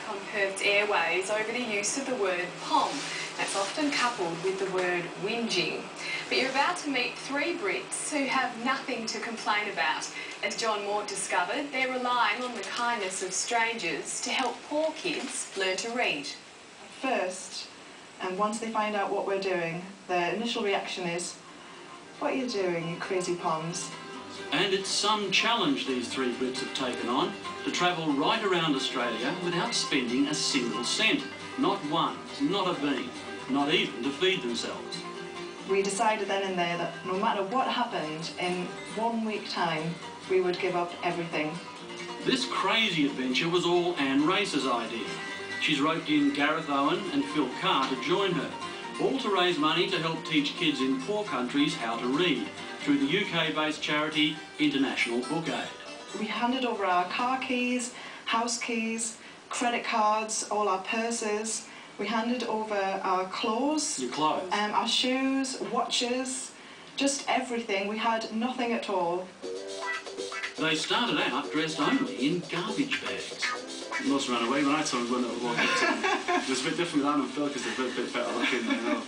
on Perth's airways over the use of the word pom. That's often coupled with the word whinging. But you're about to meet three Brits who have nothing to complain about. As John Moore discovered, they're relying on the kindness of strangers to help poor kids learn to read. First, and once they find out what we're doing, their initial reaction is, "What are you doing, you crazy poms?" And it's some challenge these three Brits have taken on, to travel right around Australia without spending a single cent. Not one, not a bean, not even to feed themselves. We decided then and there that no matter what happened, in 1 week time, we would give up everything. This crazy adventure was all Anne Race's idea. She's roped in Gareth Owen and Phil Carr to join her, all to raise money to help teach kids in poor countries how to read, through the UK-based charity International Book Aid. We handed over our car keys, house keys, credit cards, all our purses. We handed over our clothes. Your clothes? Our shoes, watches, just everything. We had nothing at all. They started out dressed only in garbage bags. You must run away when I saw him run out of one. It was a bit different with Anne and Phil because they're a bit better looking, you know.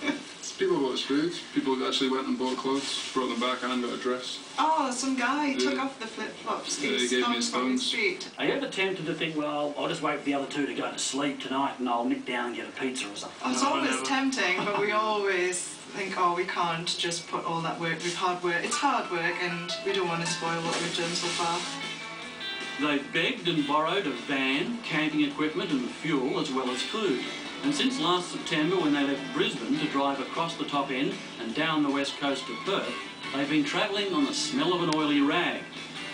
People bought us food. People actually went and bought clothes, brought them back, and got a dress. Oh, some guy took off the flip-flops. Yeah, he gave me his thumbs. Are you ever tempted to think, well, I'll just wait for the other two to go to sleep tonight and I'll nip down and get a pizza or something? Oh, it's always tempting, but we always think, oh, we can't just put all that work. It's hard work, and we don't want to spoil what we've done so far. They begged and borrowed a van, camping equipment and fuel, as well as food. And since last September, when they left Brisbane to drive across the top end and down the west coast of Perth, they've been travelling on the smell of an oily rag.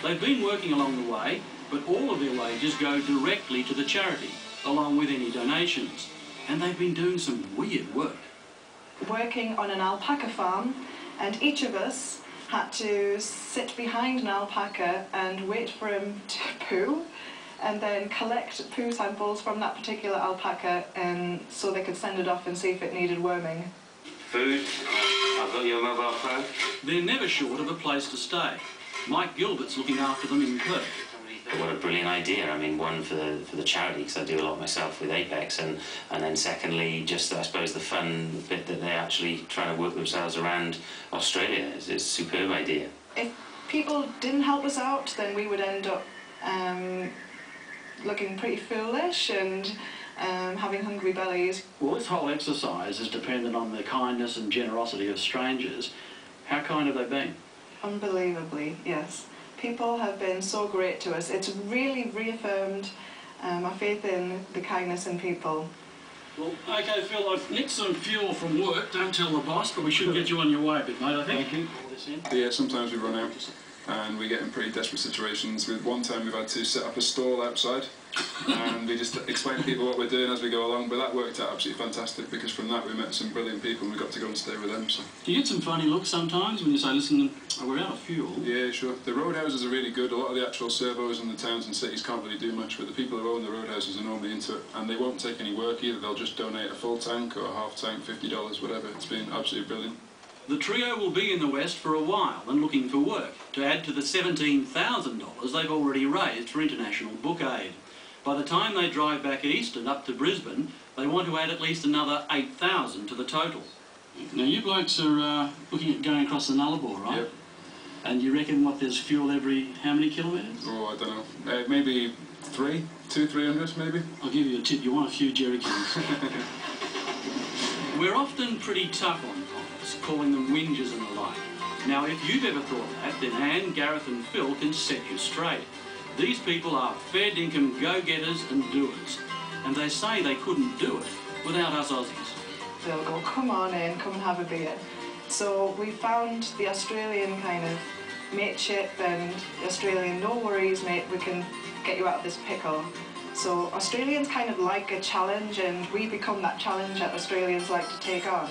They've been working along the way, but all of their wages go directly to the charity, along with any donations. And they've been doing some weird work. Working on an alpaca farm, and each of us had to sit behind an alpaca and wait for him to poo, and then collect poo samples from that particular alpaca, and so they could send it off and see if it needed worming. Food, I've got your mobile phone. They're never short of a place to stay. Mike Gilbert's looking after them in Perth. What a brilliant idea. I mean, one for the charity, because I do a lot myself with Apex, and then secondly, just I suppose the fun bit that they're actually trying to work themselves around Australia. It's a superb idea. If people didn't help us out, then we would end up looking pretty foolish and having hungry bellies. Well, this whole exercise is dependent on the kindness and generosity of strangers. How kind have they been? Unbelievably, yes. People have been so great to us. It's really reaffirmed my faith in the kindness in people. Well, OK, Phil, I've nicked some fuel from work. Don't tell the boss, but we should get you on your way a bit, mate, I think. Thank you. Yeah, sometimes we run out, and we get in pretty desperate situations. With one time we've had to set up a stall outside, and we just explain to people what we're doing as we go along, but that worked out absolutely fantastic, because from that we met some brilliant people and we got to go and stay with them. So. Do you get some funny looks sometimes when you say, listen, we're out of fuel? Yeah, sure. The roadhouses are really good. A lot of the actual servos in the towns and cities can't really do much, but the people who own the roadhouses are normally into it, and they won't take any work either. They'll just donate a full tank or a half tank, $50, whatever. It's been absolutely brilliant. The trio will be in the West for a while and looking for work, to add to the $17,000 they've already raised for International Book Aid. By the time they drive back east and up to Brisbane, they want to add at least another $8,000 to the total. Now, you blokes are looking at going across the Nullarbor, right? Yep. And you reckon, what, there's fuel every how many kilometres? Oh, I don't know. Maybe 300 maybe? I'll give you a tip. You want a few jerry cans. We're often pretty tough on poms, calling them whingers and the like. Now, if you've ever thought that, then Anne, Gareth and Phil can set you straight. These people are fair dinkum go-getters and doers, and they say they couldn't do it without us Aussies. They'll go, come on in, come and have a beer. So we found the Australian kind of mateship and the Australian no worries mate, we can get you out of this pickle. So Australians kind of like a challenge, and we become that challenge that Australians like to take on.